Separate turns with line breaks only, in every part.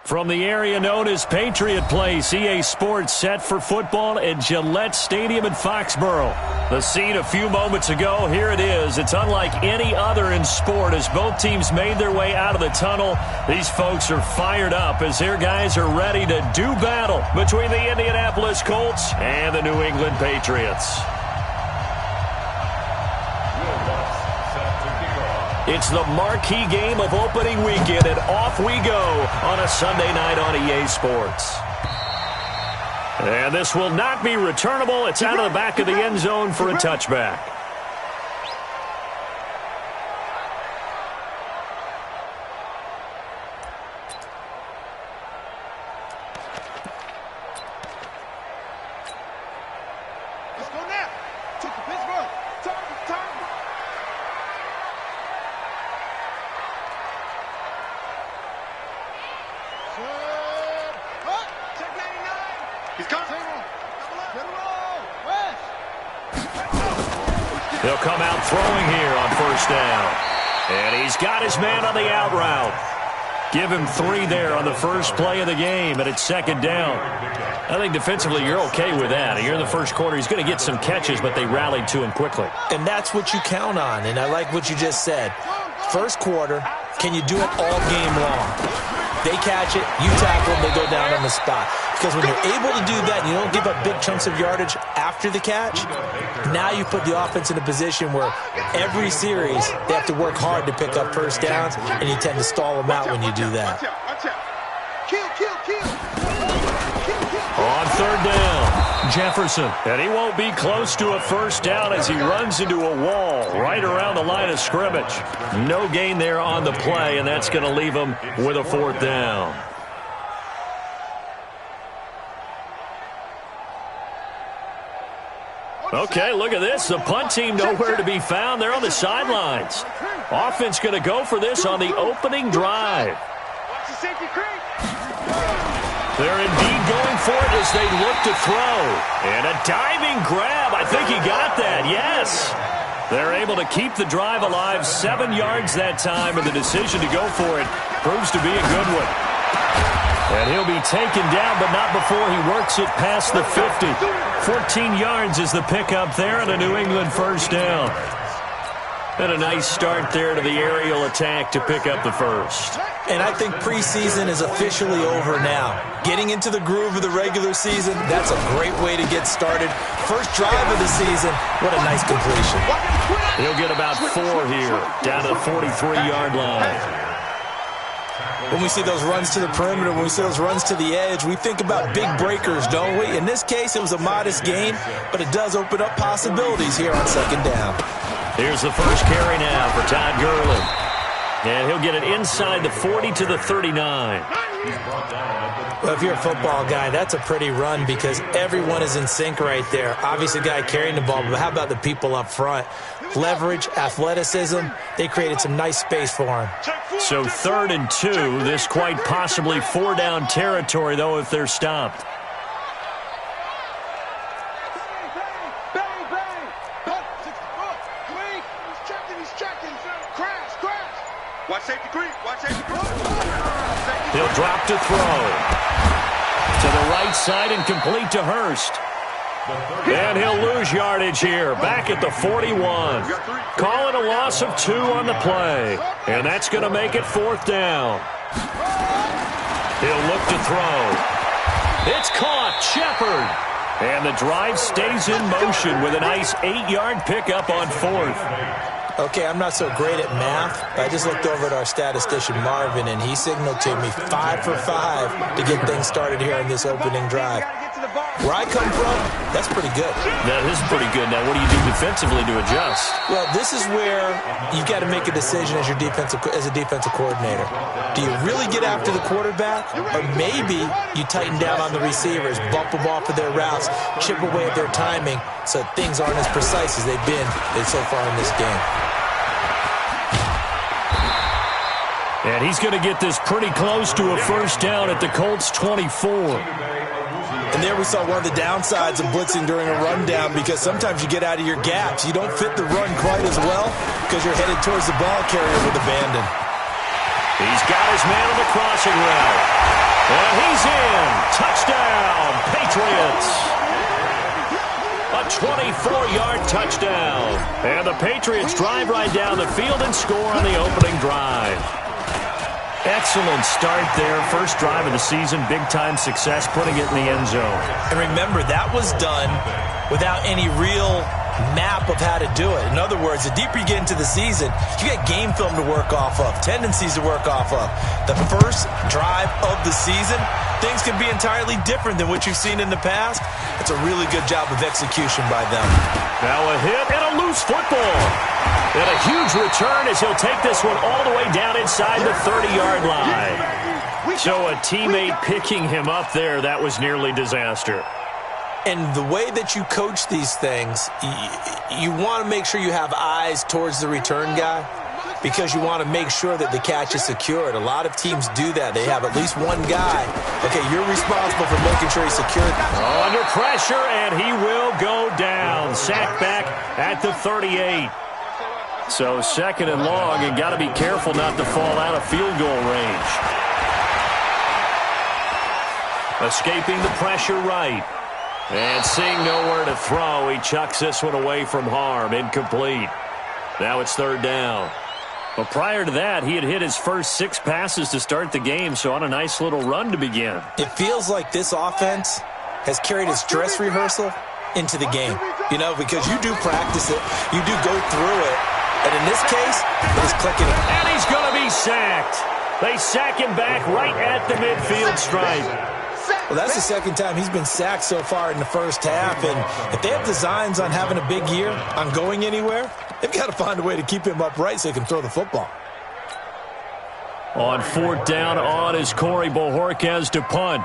From the area known as Patriot Place, EA Sports set for football at Gillette Stadium in Foxborough. The scene a few moments ago, here it is. It's unlike any other in sport as both teams made their way out of the tunnel. These folks are fired up as their guys are ready to do battle between the Indianapolis Colts and the New England Patriots. It's the marquee game of opening weekend, and off we go on a Sunday night on EA Sports. And this will not be returnable. It's out of the back of the end zone for a touchback.
Let's go now. Take the Pittsburgh. Turn. He's coming.
They'll come out throwing here on first down. And he's got his man on the out route. Give him 3 there on the first play of the game, and it's second down. I think defensively you're okay with that. You're in the first quarter. He's going to get some catches, but they rallied to him quickly.
And that's what you count on, and I like what you just said. First quarter, can you do it all game long? They catch it, you tackle them, they go down on the spot. Because when you're able to do that and you don't give up big chunks of yardage after the catch, now you put the offense in a position where every series they have to work hard to pick up first downs, and you tend to stall them out when you do that.
On third down, Jefferson. And he won't be close to a first down as he runs into a wall right around the line of scrimmage. No gain there on the play, and that's going to leave him with a fourth down. Okay, look at this. The punt team nowhere to be found. They're on the sidelines. Offense going to go for this on the opening drive. They're indeed going for it as they look to throw. And a diving grab. I think he got that. Yes. They're able to keep the drive alive. 7 yards that time, and the decision to go for it proves to be a good one. And he'll be taken down, but not before he works it past the 50. 14 yards is the pickup there, and a New England first down. And a nice start there to the aerial attack to pick up the first.
And I think preseason is officially over now. Getting into the groove of the regular season, that's a great way to get started. First drive of the season, what a nice completion.
He'll get about 4 here, down to the 43-yard line.
When we see those runs to the perimeter, when we see those runs to the edge, we think about big breakers, don't we? In this case, it was a modest gain, but it does open up possibilities here on second down.
Here's the first carry now for Todd Gurley. And he'll get it inside the 40 to the 39.
Well, if you're a football guy, that's a pretty run because everyone is in sync right there. Obviously, the guy carrying the ball, but how about the people up front? Leverage, athleticism, they created some nice space for him.
So 3rd and 2, this quite possibly 4-down territory, though, if they're stopped.
Watch safety creep.
He'll drop to throw. To the right side and complete to Hurst. And he'll lose yardage here, back at the 41. Call it a loss of 2 on the play. And that's going to make it 4th down. He'll look to throw. It's caught. Shepard. And the drive stays in motion with a nice 8-yard pickup on 4th.
Okay, I'm not so great at math, but I just looked over at our statistician, Marvin, and he signaled to me 5 for 5 to get things started here on this opening drive. Where I come from, that's pretty good.
That is pretty good. Now, what do you do defensively to adjust?
Well, this is where you've got to make a decision as a defensive coordinator. Do you really get after the quarterback, or maybe you tighten down on the receivers, bump them off of their routes, chip away at their timing, so things aren't as precise as they've been so far in this game.
And he's going to get this pretty close to a first down at the Colts' 24.
And there we saw one of the downsides of blitzing during a rundown because sometimes you get out of your gaps. You don't fit the run quite as well because you're headed towards the ball carrier with abandon.
He's got his man on the crossing route. And he's in. Touchdown, Patriots. A 24-yard touchdown. And the Patriots drive right down the field and score on the opening drive. Excellent start there. First drive of the season. Big-time success, putting it in the end zone.
And remember, that was done without any real map of how to do it. In other words, the deeper you get into the season, you get game film to work off of, tendencies to work off of. The first drive of the season, things can be entirely different than what you've seen in the past. It's a really good job of execution by them.
Now a hit and a loose football. And a huge return as he'll take this one all the way down inside the 30-yard line. So a teammate picking him up there, that was nearly disaster.
And the way that you coach these things, you want to make sure you have eyes towards the return guy because you want to make sure that the catch is secured. A lot of teams do that. They have at least one guy. Okay, you're responsible for making sure he's secured.
Under pressure, and he will go down. Sacked back at the 38. So second and long, and got to be careful not to fall out of field goal range. Escaping the pressure right. And seeing nowhere to throw, he chucks this one away from harm. Incomplete. Now it's third down. But prior to that, he had hit his first 6 passes to start the game, so on a nice little run to begin.
It feels like this offense has carried its dress rehearsal into the game. You know, because you do practice it, you do go through it, and in this case, it is clicking.
And he's going to be sacked. They sack him back right at the midfield stripe.
Well, that's the second time he's been sacked so far in the first half, and if they have designs on having a big year, on going anywhere, they've got to find a way to keep him upright so he can throw the football.
On fourth down on is Corey Bojorquez to punt.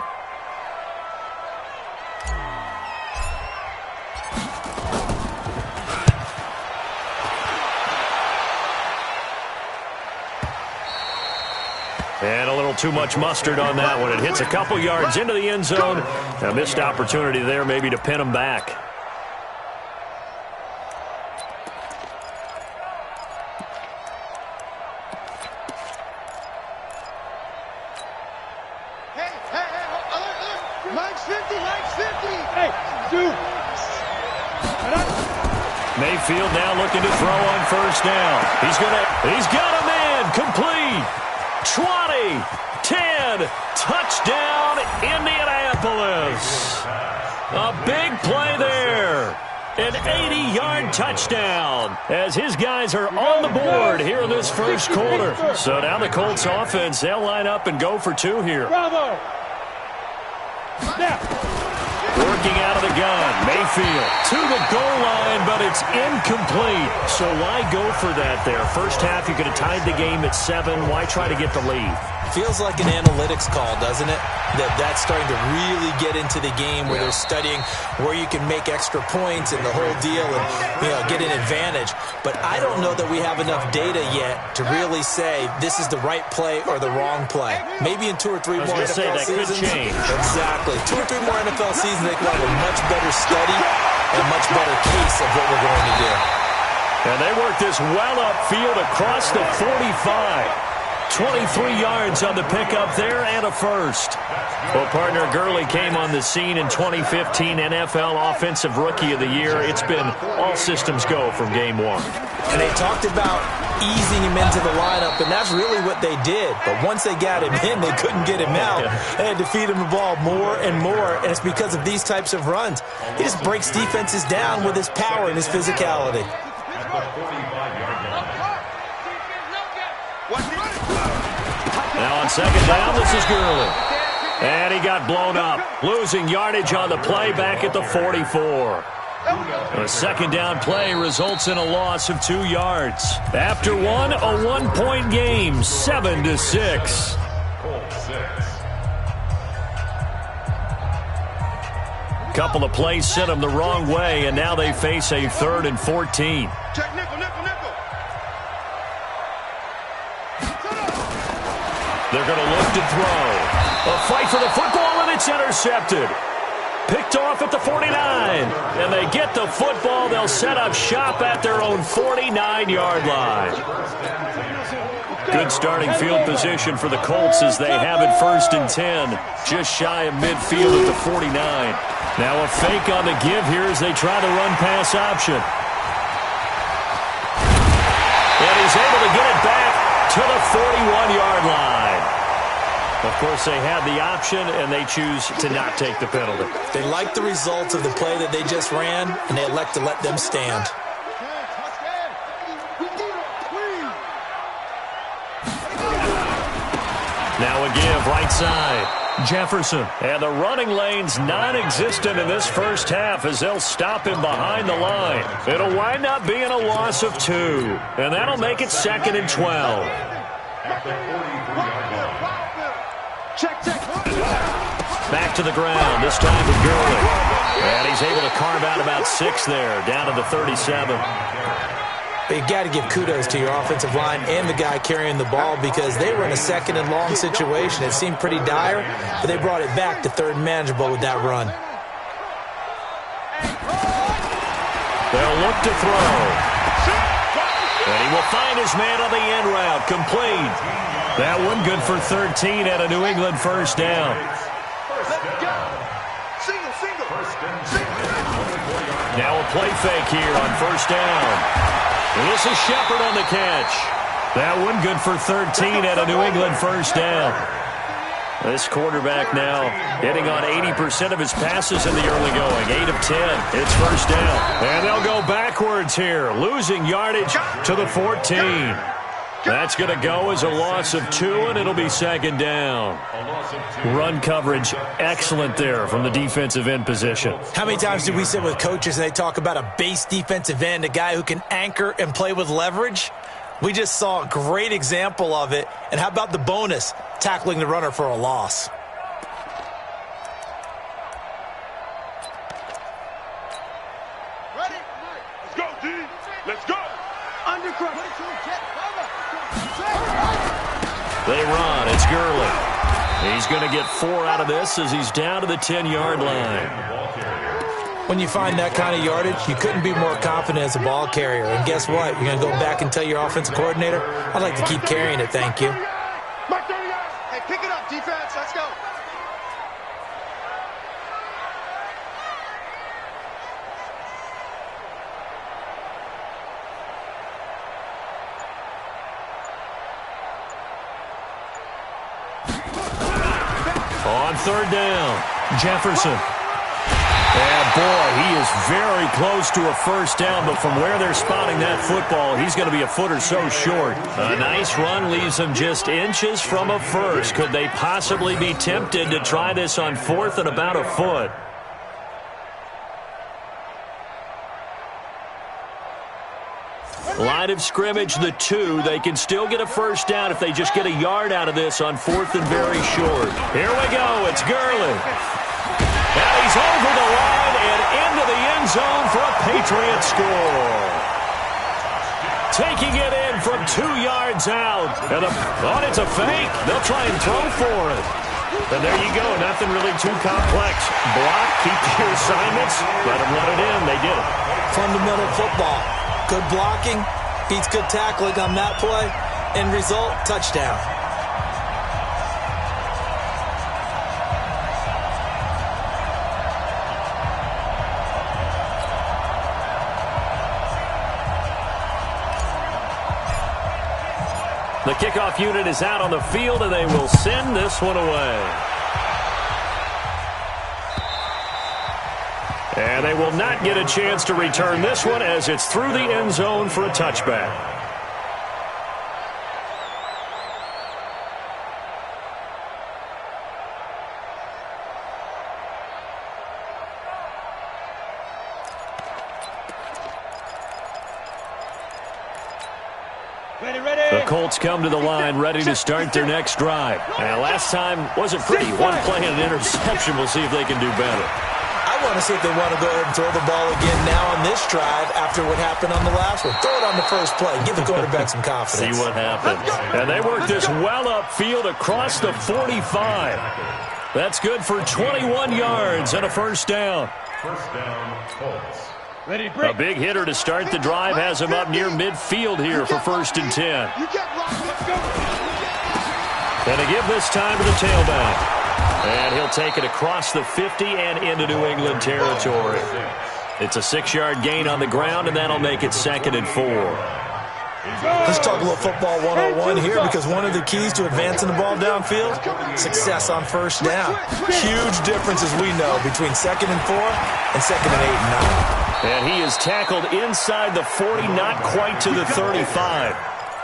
And a little too much mustard on that one. It hits a couple yards into the end zone. A missed opportunity there maybe to pin him back. Mayfield now looking to throw on first down. He's got a man complete. 20, 10, touchdown, Indianapolis. A big play there. An 80-yard touchdown as his guys are on the board here in this first quarter. So now the Colts offense, they'll line up and go for 2 here.
Bravo. Snap.
Working out of the gun, Mayfield to the goal line, but it's incomplete. So why go for that there? First half, you could have tied the game at 7. Why try to get the lead?
Feels like an analytics call, doesn't it? That's starting to really get into the game where they're studying where you can make extra points and the whole deal and, you know, get an advantage. But I don't know that we have enough data yet to really say this is the right play or the wrong play. Maybe in 2 or 3 more NFL seasons.
Could change.
Exactly. 2 or 3 more NFL seasons, they can have a much better study and a much better case of what we're going to do.
And they work this well upfield across the 45. 23 yards on the pickup there and a first. Well, partner, Gurley came on the scene in 2015 NFL Offensive Rookie of the Year. It's been all systems go from game 1.
And they talked about easing him into the lineup, and that's really what they did. But once they got him in, they couldn't get him out. They had to feed him the ball more and more, and it's because of these types of runs. He just breaks defenses down with his power and his physicality.
Now on second down, this is Gurley. And he got blown up. Losing yardage on the play back at the 44. A second down play results in a loss of 2 yards. After one, a 1-point game, 7-6. Couple of plays sent them the wrong way, and now they face a 3rd and 14.
Check nickel.
They're going to look to throw. A fight for the football, and it's intercepted. Picked off at the 49. And they get the football. They'll set up shop at their own 49-yard line. Good starting field position for the Colts as they have it 1st and 10, just shy of midfield at the 49. Now a fake on the give here as they try the run-pass option. And he's able to get it back to the 41-yard line. Of course, they have the option, and they choose to not take the penalty.
They like the results of the play that they just ran, and they elect to let them stand.
Now a give right side. Jefferson. And the running lane's non-existent in this first half as they'll stop him behind the line. It'll wind up being a loss of 2. And that'll make it 2nd and 12. Back to the ground, this time with Gurley. And he's able to carve out about 6 there, down to the 37.
But you got to give kudos to your offensive line and the guy carrying the ball because they were in a 2nd and long situation. It seemed pretty dire, but they brought it back to 3rd and manageable with that run.
They'll look to throw. And he will find his man on the end route, complete. That one good for 13 at a New England 1st down. Now a play fake here on 1st down. This is Shepard on the catch. That one good for 13 at a New England 1st down. This quarterback now hitting on 80% of his passes in the early going. 8 of 10. It's 1st down. And they'll go backwards here, losing yardage to the 14. That's going to go as a loss of 2, and it'll be 2nd down. Run coverage excellent there from the defensive end position.
How many times do we sit with coaches and they talk about a base defensive end, a guy who can anchor and play with leverage? We just saw a great example of it. And how about the bonus, tackling the runner for a loss?
Ready? Let's go, D. Let's go. Undercut.
They run. It's Gurley. He's going to get 4 out of this as he's down to the 10-yard line.
When you find that kind of yardage, you couldn't be more confident as a ball carrier. And guess what? You're going to go back and tell your offensive coordinator, I'd like to keep carrying it, thank you.
Hey, pick it up, defense. Let's go.
On 3rd down, Jefferson. And boy, he is very close to a 1st down, but from where they're spotting that football, he's going to be a foot or so short. A nice run leaves him just inches from a 1st. Could they possibly be tempted to try this on 4th and about a foot? Line of scrimmage, the 2. They can still get a 1st down if they just get a yard out of this on 4th and very short. Here we go. It's Gurley. And he's over the line and into the end zone for a Patriot score. Taking it in from 2 yards out. And it's a fake. They'll try and throw for it. And there you go. Nothing really too complex. Block, keep your assignments. Let them run it in. They did it.
Fundamental football. Good blocking, beats good tackling on that play. End result, touchdown.
The kickoff unit is out on the field, and they will send this one away. And they will not get a chance to return this one as it's through the end zone for a touchback. The Colts come to the line ready to start their next drive. And last time wasn't pretty. One play and an interception. We'll see if they can do better.
I want to see if they want to go ahead and throw the ball again now on this drive after what happened on the last one. Throw it on the first play. Give the quarterback some confidence.
See what happens. And they work this well upfield across the 45. That's good for 21 yards and a 1st down.
1st down, Colts.
A big hitter to start the drive has him up near midfield here for 1st and 10. And to give this time to the tailback. And he'll take it across the 50 and into New England territory. It's a 6-yard gain on the ground, and that'll make it 2nd and 4.
Let's talk a little football 101 here, because one of the keys to advancing the ball downfield, success on 1st down. Huge difference, as we know, between 2nd and 4 and 2nd and 8 and 9.
And he is tackled inside the 40, not quite to the 35.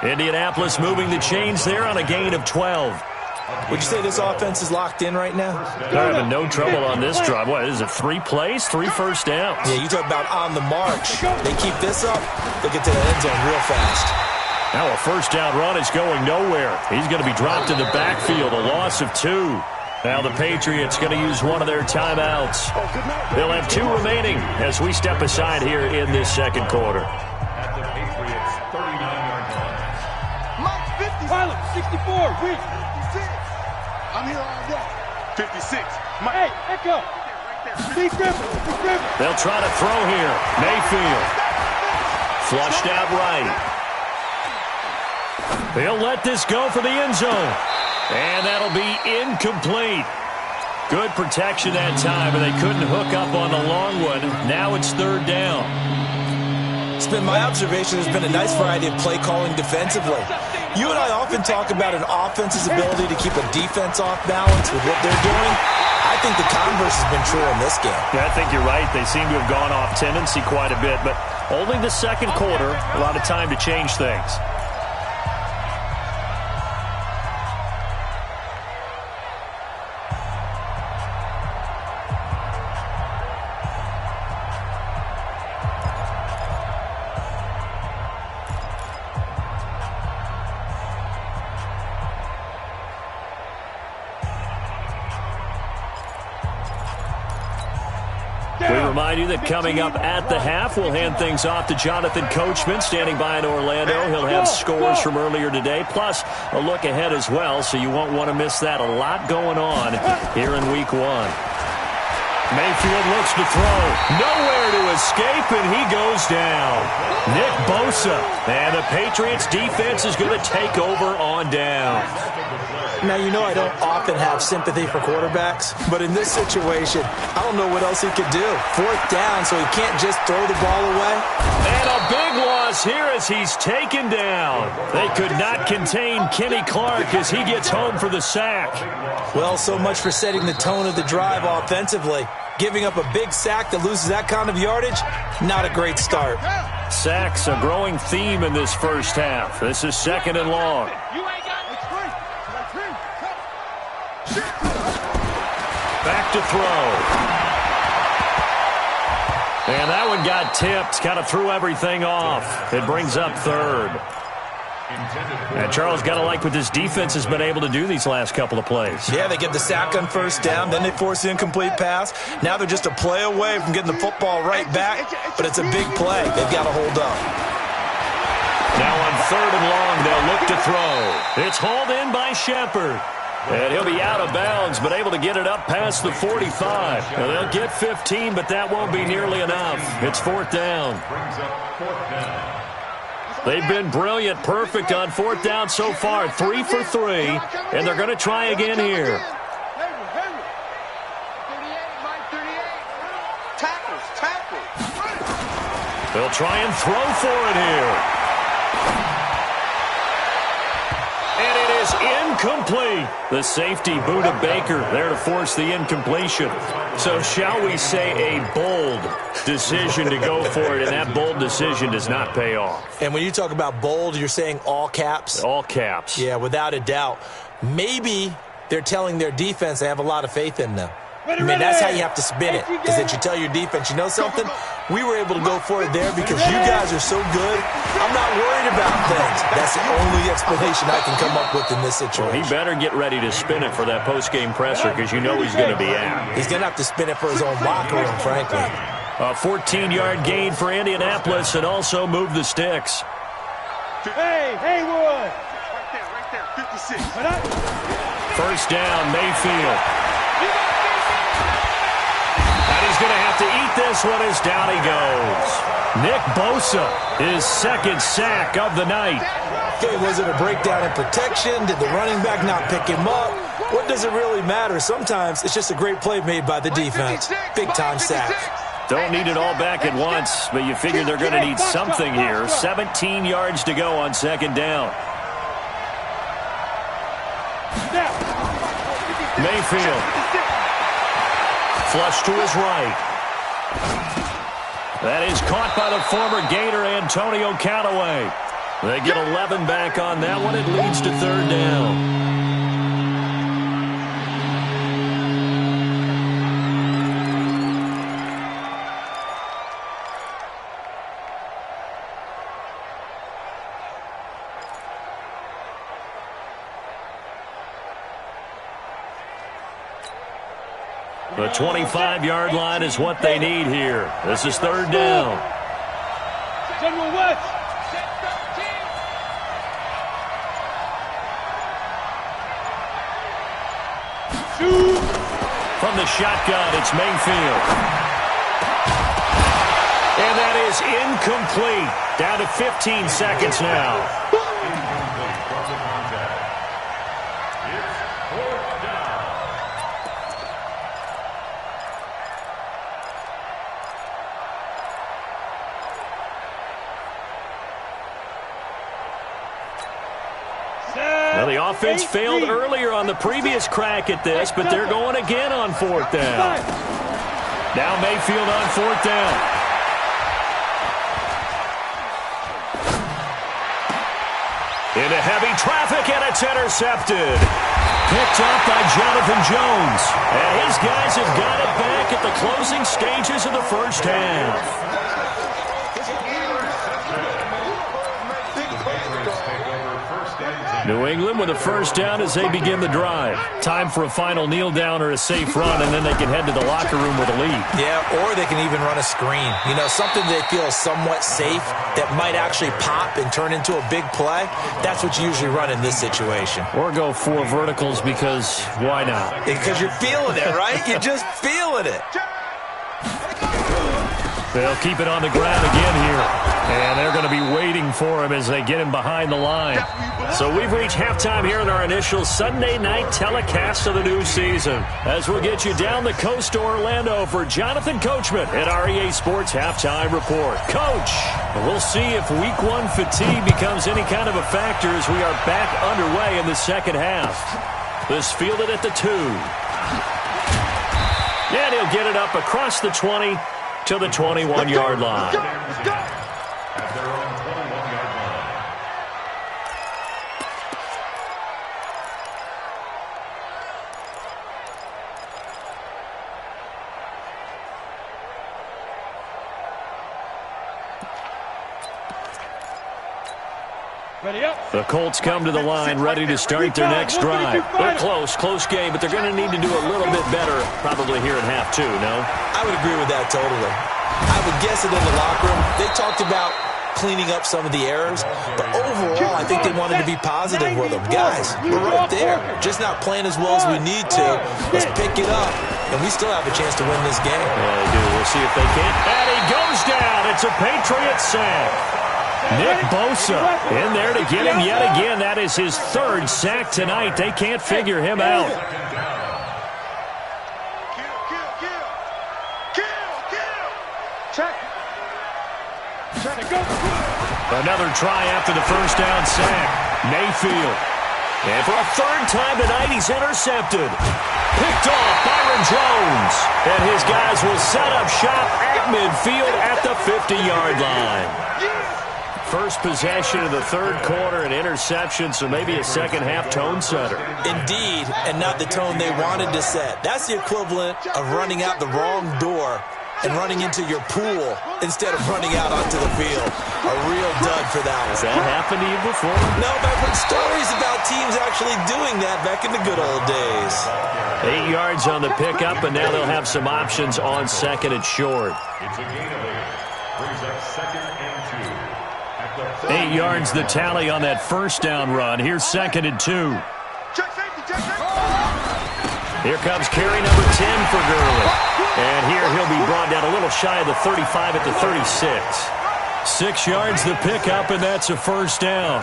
Indianapolis moving the chains there on a gain of 12.
Would you say this offense is locked in right now?
They're having no trouble on this drive. What, is it 3 plays, 3 first downs?
Yeah, you talk about on the march. They keep this up, they'll get to the end zone real fast.
Now a 1st down run is going nowhere. He's going to be dropped in the backfield, a loss of 2. Now the Patriots going to use one of their timeouts. They'll have 2 remaining as we step aside here in this 2nd quarter.
At the Patriots 39-yard line. Mike 50. Pilot 64. Weak. 56. I'm here all day. 56. Mike. Hey, Echo. Big Griffin. Big Griffin.
They'll try to throw here. Mayfield. Flushed out right. They'll let this go for the end zone. And that'll be incomplete. Good protection that time, but they couldn't hook up on the long one. Now it's 3rd down.
It's been my observation there's been a nice variety of play calling defensively. You and I often talk about an offense's ability to keep a defense off balance with what they're doing. I think the converse has been true in this game.
Yeah, I think you're right. They seem to have gone off tendency quite a bit, but only the 2nd quarter, a lot of time to change things. We remind you that coming up at the half, we'll hand things off to Jonathan Coachman, standing by in Orlando. He'll have scores from earlier today, plus a look ahead as well, so you won't want to miss that. A lot going on here in Week 1. Mayfield looks to throw. Nowhere to escape, and he goes down. Nick Bosa. And the Patriots defense is going to take over on down.
Now, you know I don't often have sympathy for quarterbacks, but in this situation, I don't know what else he could do. 4th down, so he can't just throw the ball away.
And a big loss here as he's taken down. They could not contain Kenny Clark as he gets home for the sack.
Well, so much for setting the tone of the drive offensively. Giving up a big sack that loses that kind of yardage, not a great start.
Sacks, a growing theme in this 1st half. This is 2nd and long. Back to throw. And that one got tipped, kind of threw everything off. It brings up 3rd. And Charles, got to like what this defense has been able to do these last couple of plays.
Yeah, they get the sack on 1st down, then they force the incomplete pass. Now they're just a play away from getting the football right back, but it's a big play. They've got to hold up.
Now on 3rd and long, they'll look to throw. It's hauled in by Shepard. And he'll be out of bounds, but able to get it up past the 45. Now they'll get 15, but that won't be nearly enough. It's 4th down. They've been brilliant, perfect on 4th down so far, 3 for 3, and they're going to try again here. They'll try and throw for it here. And it is incomplete. The safety, Buda Baker, there to force the incompletion. So shall we say a bold decision to go for it, and that bold decision does not pay off.
And when you talk about bold, you're saying all caps?
All caps.
Yeah, without a doubt. Maybe they're telling their defense they have a lot of faith in them. I mean, that's how you have to spin it, is that you tell your defense, you know something? We were able to go for it there because you guys are so good. I'm not worried about things. That's the only explanation I can come up with in this situation.
Well, he better get ready to spin it for that post-game presser because you know he's going to be out.
He's going to have to spin it for his own locker room, frankly.
A 14-yard gain for Indianapolis and also move the sticks.
Hey, Haywood! Right there, 56.
1st down, Mayfield. And he's He's going to have to eat this one as down he goes. Nick Bosa, his second sack of the night.
Okay, was it a breakdown in protection? Did the running back not pick him up? What does it really matter? Sometimes it's just a great play made by the defense. Big-time sack.
Don't need it all back at once, but you figure they're going to need something here. 17 yards to go on second down. Mayfield. Flush to his right. That is caught by the former Gator, Antonio Callaway. They get 11 back on that one. It leads to third down. The 25-yard line is what they need here. This is third down.
General West. Shoot.
From the shotgun, it's Mayfield. And that is incomplete. Down to 15 seconds now. Well, the offense failed earlier on the previous crack at this, but they're going again on fourth down. Now Mayfield on fourth down. Into heavy traffic, and it's intercepted. Picked off by Jonathan Jones. And his guys have got it back at the closing stages of the first half. New England with a first down as they begin the drive. Time for a final kneel down or a safe run, and then they can head to the locker room with a lead.
Yeah, or they can even run a screen. You know, something they feel somewhat safe that might actually pop and turn into a big play. That's what you usually run in this situation.
Or go four verticals because why not?
Because you're feeling it, right? You're just feeling it.
They'll keep it on the ground again here. And they're going to be waiting for him as they get him behind the line. So we've reached halftime here in our initial Sunday night telecast of the new season. As we'll get you down the coast to Orlando for Jonathan Coachman at our EA Sports Halftime Report. Coach, we'll see if week one fatigue becomes any kind of a factor as we are back underway in the second half. This fielded at the 2. And he'll get it up across the 20 to the 21-yard line. The Colts come to the line, ready to start their next drive. They're close game, but they're going to need to do a little bit better probably here in half 2, no?
I would agree with that totally. I would guess it in the locker room. They talked about cleaning up some of the errors, but overall, I think they wanted to be positive with them. Guys, we're right there. Just not playing as well as we need to. Let's pick it up, and we still have a chance to win this game.
Yeah, they do. We'll see if they can. And he goes down. It's a Patriot sack. Nick Bosa in there to get him yet again. That is his third sack tonight. They can't figure him out. Another try after the first down sack. Mayfield. And for a third time tonight, he's intercepted. Picked off Byron Jones. And his guys will set up shop at midfield at the 50-yard line. First possession of the third quarter, an interception, so maybe a second-half tone setter.
Indeed, and not the tone they wanted to set. That's the equivalent of running out the wrong door and running into your pool instead of running out onto the field. A real dud for that one.
Has that happened to you before?
No, but I've heard stories about teams actually doing that back in the good old days.
8 yards on the pickup, and now they'll have some options on second and short.
It's a gain of 8. Brings up second and 2.
8 yards the tally on that first down run. Here's second and 2.
Check safety, check safety.
Here comes carry number 10 for Gurley. And here he'll be brought down a little shy of the 35 at the 36. 6 yards the pickup, and that's a first down.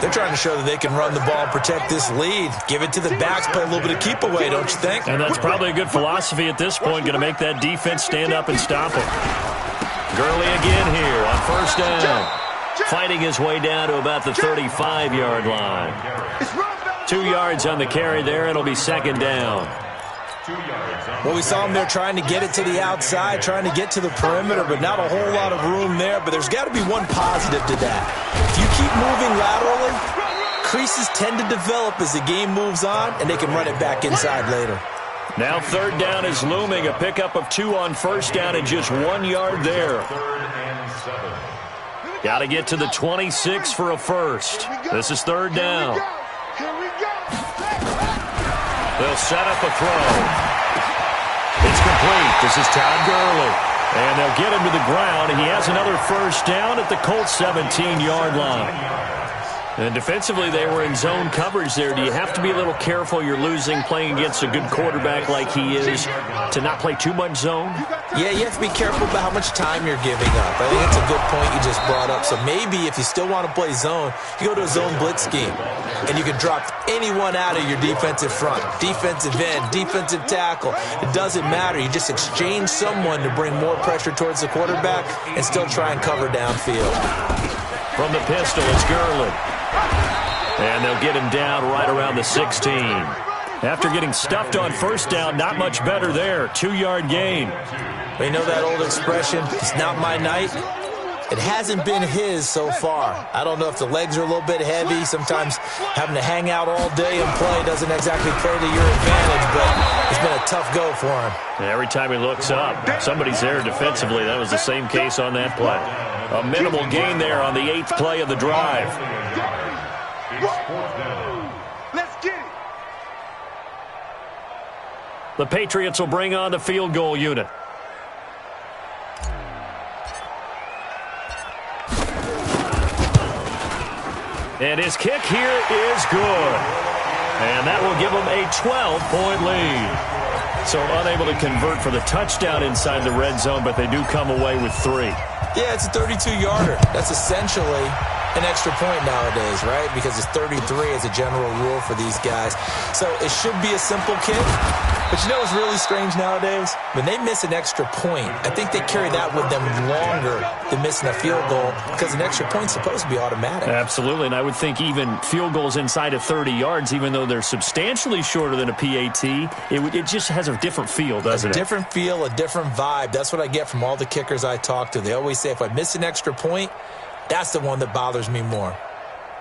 They're trying to show that they can run the ball and protect this lead. Give it to the backs, play a little bit of keep away, don't you think?
And that's probably a good philosophy at this point, going to make that defense stand up and stop him. Gurley again here on first down. Fighting his way down to about the 35-yard line. 2 yards on the carry there. It'll be second down.
Well, we saw him there trying to get it to the outside, trying to get to the perimeter, but not a whole lot of room there. But there's got to be one positive to that. If you keep moving laterally, creases tend to develop as the game moves on, and they can run it back inside later.
Now third down is looming. A pickup of 2 on first down and just 1 yard there. Got to get to the 26 for a first. This is third down. They'll set up a throw. It's complete. This is Todd Gurley. And they'll get him to the ground. He has another first down at the Colts 17-yard line. And defensively, they were in zone coverage there. Do you have to be a little careful? You're losing playing against a good quarterback like he is to not play too much zone?
Yeah, you have to be careful about how much time you're giving up. I think it's a good point you just brought up. So maybe if you still want to play zone, you go to a zone blitz scheme. And you can drop anyone out of your defensive front. Defensive end, defensive tackle. It doesn't matter. You just exchange someone to bring more pressure towards the quarterback and still try and cover downfield.
From the pistol, it's Gurley. And they'll get him down right around the 16. After getting stuffed on first down, not much better there. 2-yard gain.
We know that old expression, it's not my night. It hasn't been his so far. I don't know if the legs are a little bit heavy. Sometimes having to hang out all day and play doesn't exactly play to your advantage, but it's been a tough go for him.
And every time he looks up, somebody's there defensively. That was the same case on that play. A minimal gain there on the 8th play of the drive.
Let's get it.
The Patriots will bring on the field goal unit. And his kick here is good. And that will give him a 12-point lead. So unable to convert for the touchdown inside the red zone, but they do come away with 3.
Yeah, it's a 32-yarder. That's essentially an extra point nowadays, right? Because it's 33 as a general rule for these guys. So it should be a simple kick. But you know what's really strange nowadays? When they miss an extra point, I think they carry that with them longer than missing a field goal because an extra point's supposed to be automatic.
Absolutely, and I would think even field goals inside of 30 yards, even though they're substantially shorter than a PAT, it just has a different feel, doesn't it?
A different feel, a different vibe. That's what I get from all the kickers I talk to. They always say if I miss an extra point, that's the one that bothers me more.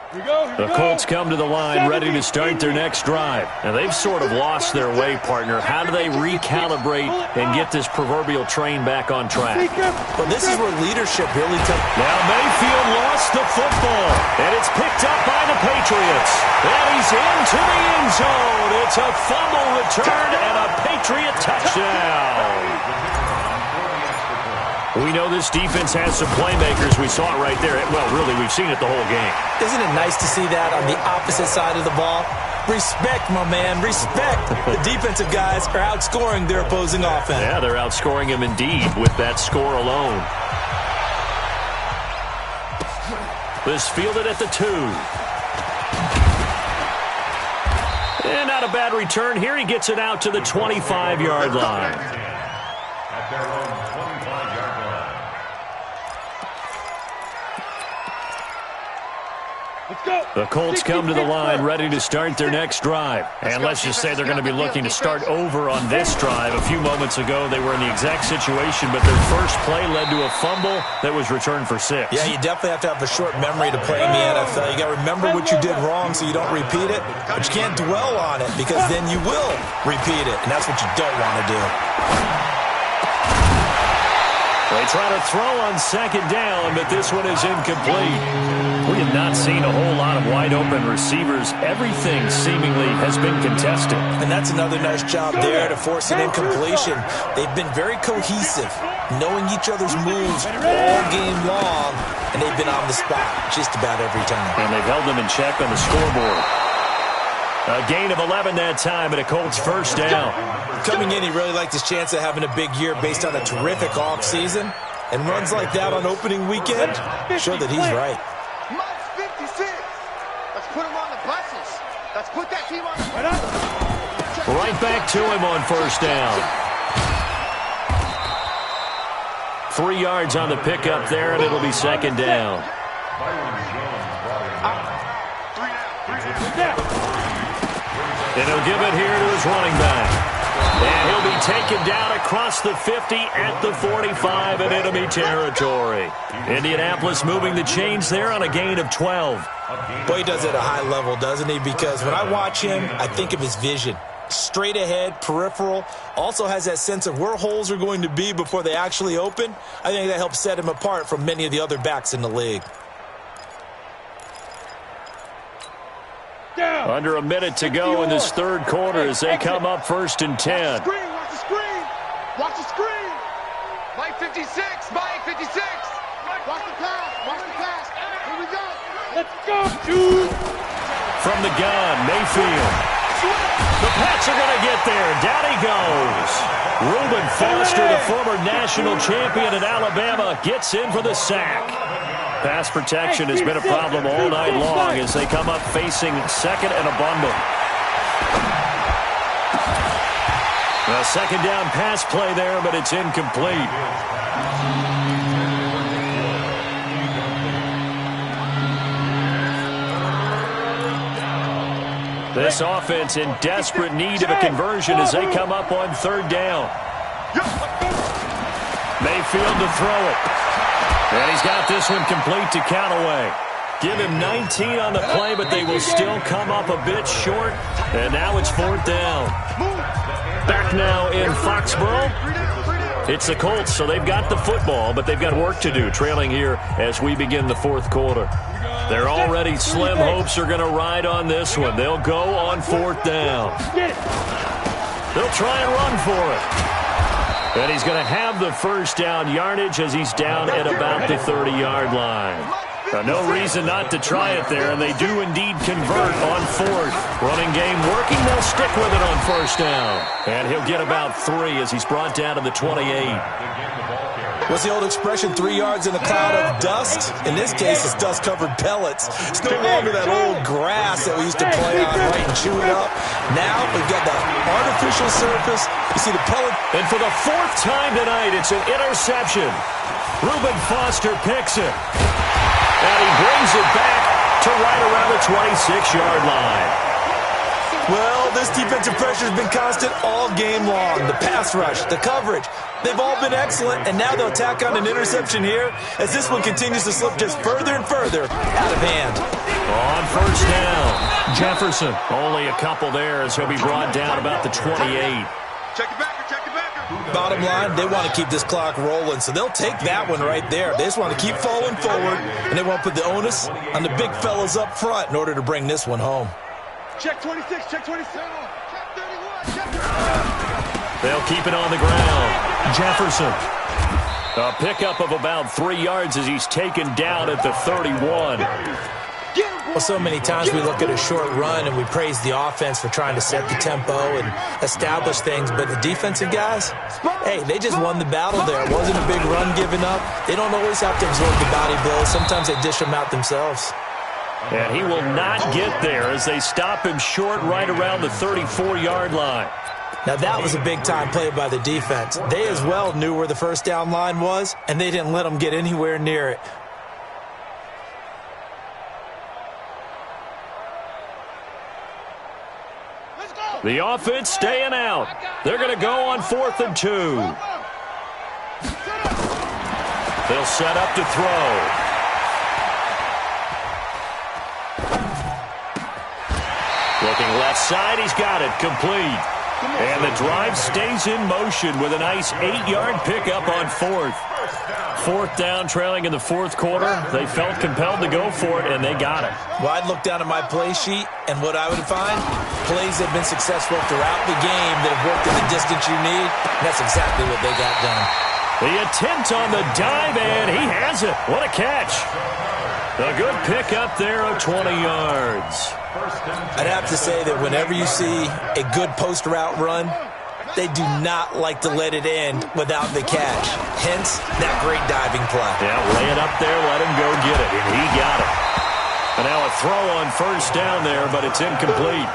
The Colts come to the line ready to start their next drive. And they've sort of lost their way, partner. How do they recalibrate and get this proverbial train back on track?
Well, this is where leadership really took.
Now Mayfield lost the football, and it's picked up by the Patriots. And he's into the end zone. It's a fumble return and a Patriot touchdown. We know this defense has some playmakers. We saw it right there. Well, really, we've seen it the whole game.
Isn't it nice to see that on the opposite side of the ball? Respect, my man, respect. The defensive guys are outscoring their opposing offense.
Yeah, they're outscoring him indeed with that score alone. This fielded at the 2. And not a bad return here. He gets it out to the 25-yard line. At their own 25-yard line. The Colts come to the line ready to start their next drive. And let's just say they're going to be looking to start over on this drive. A few moments ago, they were in the exact situation, but their first play led to a fumble that was returned for 6.
Yeah, you definitely have to have a short memory to play in the NFL. You got to remember what you did wrong so you don't repeat it, but you can't dwell on it because then you will repeat it, and that's what you don't want to do.
They try to throw on second down, but this one is incomplete. We have not seen a whole lot of wide-open receivers. Everything seemingly has been contested.
And that's another nice job there to force an incompletion. They've been very cohesive, knowing each other's moves all game long, and they've been on the spot just about every time.
And they've held them in check on the scoreboard. A gain of 11 that time and a Colts first down.
Coming in, he really liked his chance of having a big year based on a terrific offseason. And runs like that on opening weekend show that he's right.
Mike's 56. Let's put him on the buses. Let's put that team on the
Right back to him on first down. 3 yards on the pickup there, and it'll be second down. And he'll give it here to his running back. And he'll be taken down across the 50 at the 45 in enemy territory. Indianapolis moving the chains there on a gain of 12.
Boy, he does it at a high level, doesn't he? Because when I watch him, I think of his vision. Straight ahead, peripheral, also has that sense of where holes are going to be before they actually open. I think that helps set him apart from many of the other backs in the league.
Under a minute to go in this third quarter as they come up first and 10.
Watch the screen. Watch the screen. Mike 56. Mike 56. Watch the pass. Watch the pass. Here we go. Let's go, dude.
From the gun, Mayfield. The Pats are going to get there. Down he goes. Reuben Foster, the former national champion at Alabama, gets in for the sack. Pass protection has been a problem all night long as they come up facing second and a bundle. A second down pass play there, but it's incomplete. This offense in desperate need of a conversion as they come up on third down. Mayfield to throw it. And he's got this one complete to Callaway. Give him 19 on the play, but they will still come up a bit short. And now it's fourth down. Back now in Foxborough. It's the Colts, so they've got the football, but they've got work to do, trailing here as we begin the fourth quarter. They're already slim hopes are going to ride on this one. They'll go on fourth down. They'll try and run for it. And he's going to have the first down yardage as he's down at about the 30-yard line. No reason not to try it there, and they do indeed convert on fourth. Running game working, they'll stick with it on first down. And he'll get about 3 as he's brought down to the 28.
What's the old expression, 3 yards in a cloud of dust? In this case, it's dust-covered pellets. It's no longer that old grass that we used to play on, right, and chew it up. Now we've got the artificial surface. You see the pellet.
And for the 4th time tonight, it's an interception. Reuben Foster picks it. And he brings it back to right around the 26-yard line.
Well, this defensive pressure has been constant all game long. The pass rush, the coverage, they've all been excellent, and now they'll tack on an interception here as this one continues to slip just further and further out of hand.
On first down, Jefferson. Only a couple there as he'll be brought down about the 28.
Check it back. Check it back.
Bottom line, they want to keep this clock rolling, so they'll take that one right there. They just want to keep falling forward, and they want to put the onus on the big fellas up front in order to bring this one home.
Check 26, check 27, check 31, check 31.
They'll keep it on the ground. Jefferson. A pickup of about 3 yards as he's taken down at the 31.
Well, so many times we look at a short run and we praise the offense for trying to set the tempo and establish things, but the defensive guys, hey, they just won the battle there. It wasn't a big run given up. They don't always have to absorb the body blows. Sometimes they dish them out themselves.
And he will not get there as they stop him short right around the 34-yard line.
Now, that was a big-time play by the defense. They as well knew where the first down line was, and they didn't let them get anywhere near it.
The offense staying out. They're going to go on 4th and 2. They'll set up to throw. Looking left side, he's got it, complete. And the drive stays in motion with a nice 8-yard pickup on 4th. 4th down, trailing in the 4th quarter. They felt compelled to go for it, and they got it.
Well, I'd look down at my play sheet, and what I would find, plays have been successful throughout the game that have worked in the distance you need, and that's exactly what they got done.
The attempt on the dive, and he has it. What a catch. A good pickup there of 20 yards.
I'd have to say that whenever you see a good post route run, they do not like to let it end without the catch. Hence, that great diving play.
Yeah, lay it up there, let him go get it, and he got it. And now a throw on first down there, but it's incomplete.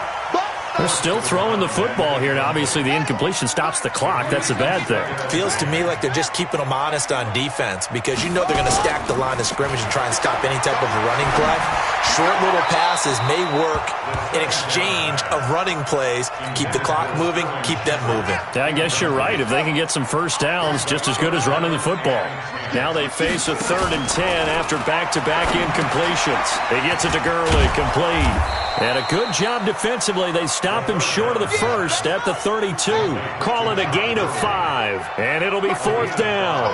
They're still throwing the football here, and obviously the incompletion stops the clock. That's a bad thing.
Feels to me like they're just keeping them honest on defense because you know they're going to stack the line of scrimmage and try and stop any type of a running play. Short little passes may work in exchange of running plays. Keep the clock moving, keep them moving.
Yeah, I guess you're right. If they can get some first downs, just as good as running the football. Now they face a 3rd and 10 after back-to-back incompletions. He gets it to Gurley, complete. And a good job defensively. They stop him short of the first at the 32. Call it a gain of 5. And it'll be 4th down.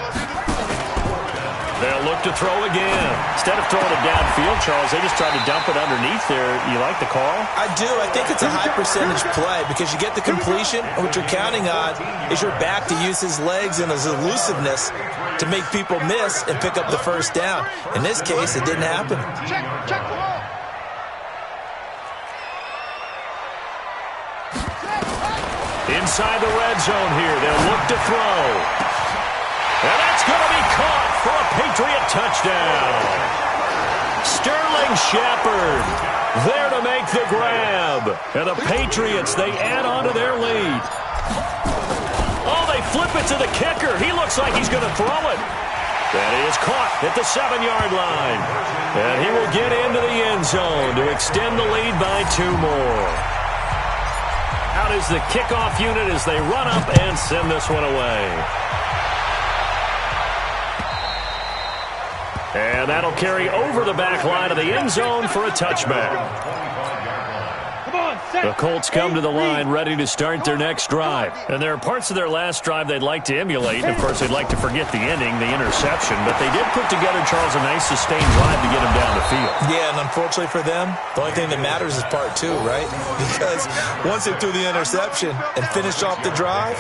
They'll look to throw again. Instead of throwing it downfield, Charles, they just tried to dump it underneath there. You like the call?
I do. I think it's a high percentage play because you get the completion, and what you're counting on is your back to use his legs and his elusiveness to make people miss and pick up the first down. In this case, it didn't happen.
Check the ball.
Inside the red zone here, they'll look to throw. And that's going to be caught for a Patriot touchdown. Sterling Shepard there to make the grab. And the Patriots, they add on to their lead. Oh, they flip it to the kicker. He looks like he's going to throw it. And he is caught at the 7-yard line. And he will get into the end zone to extend the lead by 2 more. Out is the kickoff unit as they run up and send this one away. And that'll carry over the back line of the end zone for a touchback. The Colts come to the line ready to start their next drive. And there are parts of their last drive they'd like to emulate. And, of course, they'd like to forget the ending, the interception. But they did put together, Charles, a nice sustained drive to get them down the field.
Yeah, and unfortunately for them, the only thing that matters is part 2, right? Because once they threw the interception and finished off the drive,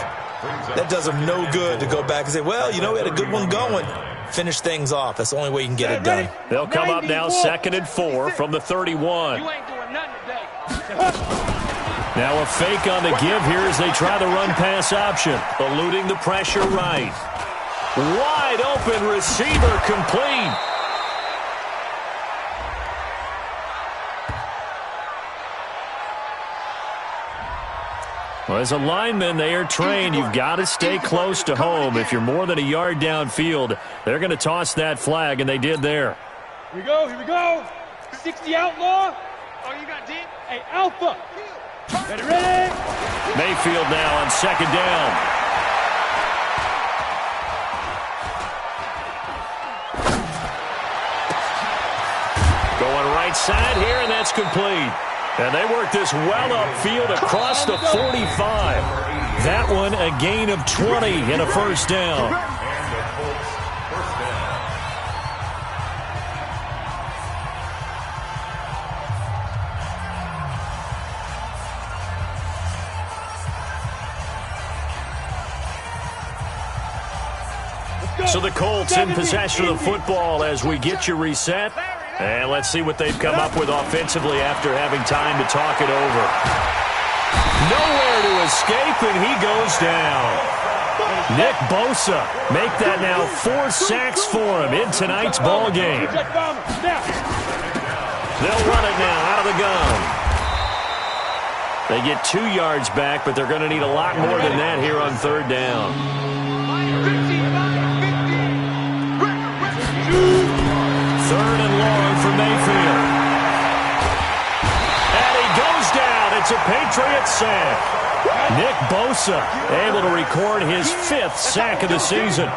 that does them no good to go back and say, well, you know, we had a good one going. Finish things off. That's the only way you can get it done.
They'll come up now 2nd and 4 from the 31.
You ain't doing nothing today.
Now a fake on the give here as they try the run-pass option. Eluding the pressure right. Wide open receiver complete. Well, as a lineman, they are trained. You've got to stay close to home. If you're more than a yard downfield, they're going to toss that flag, and they did there.
Here we go, here we go. 60 outlaw. Oh, you got deep? Hey, Alpha. Ready, ready.
Mayfield now on 2nd down. Going right side here, and that's complete. And they work this well upfield across the 45. That one a gain of 20 and a first down. So the Colts in possession of the football as we get you reset. And let's see what they've come up with offensively after having time to talk it over. Nowhere to escape, and he goes down. Nick Bosa make that now 4 sacks for him in tonight's ball game. They'll run it now out of the gun. They get 2 yards back, but they're going to need a lot more than that here on 3rd down. 3rd and long for Mayfield. And he goes down. It's a Patriot sack. Nick Bosa able to record his 5th sack of the season.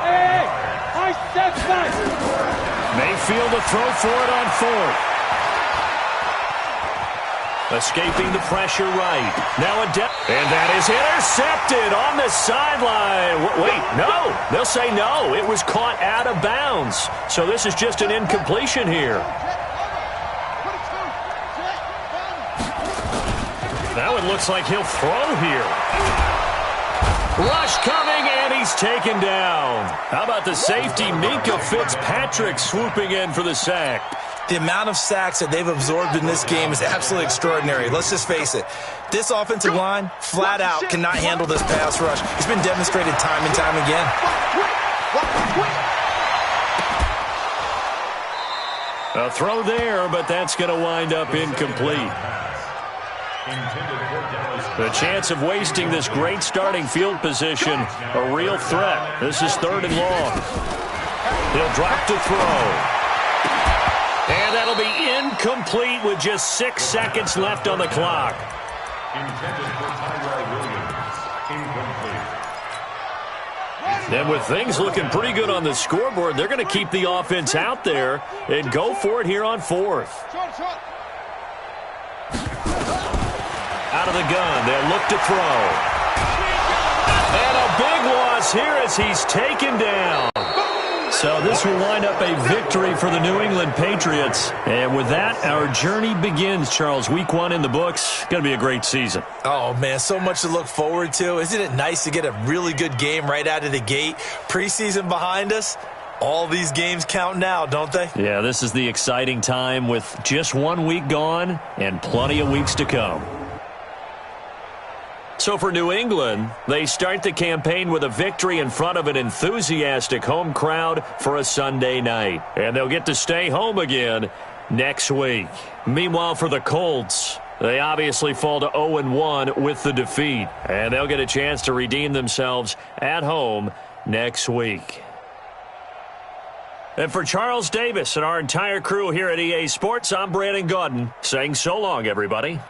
Mayfield to throw for it on 4th. Escaping the pressure right. Now and that is intercepted on the sideline. Wait, no. They'll say no. It was caught out of bounds. So this is just an incompletion here. Now it looks like he'll throw here. Rush coming, and he's taken down. How about the safety, Minka Fitzpatrick, swooping in for the sack?
The amount of sacks that they've absorbed in this game is absolutely extraordinary. Let's just face it. This offensive line, flat out, cannot handle this pass rush. It's been demonstrated time and time again.
A throw there, but that's going to wind up incomplete. The chance of wasting this great starting field position, a real threat. This is 3rd and long. He'll drop to throw. And that'll be incomplete with just 6 seconds left on the clock. And with things looking pretty good on the scoreboard, they're going to keep the offense out there and go for it here on 4th. Out of the gun, they'll look to throw. And a big loss here as he's taken down. So this will wind up a victory for the New England Patriots. And with that, our journey begins, Charles. Week 1 in the books. Going to be a great season.
Oh, man, so much to look forward to. Isn't it nice to get a really good game right out of the gate? Preseason behind us. All these games count now, don't they?
Yeah, this is the exciting time with just 1 week gone and plenty of weeks to come. So for New England, they start the campaign with a victory in front of an enthusiastic home crowd for a Sunday night. And they'll get to stay home again next week. Meanwhile, for the Colts, they obviously fall to 0-1 with the defeat. And they'll get a chance to redeem themselves at home next week. And for Charles Davis and our entire crew here at EA Sports, I'm Brandon Gaudin saying so long, everybody.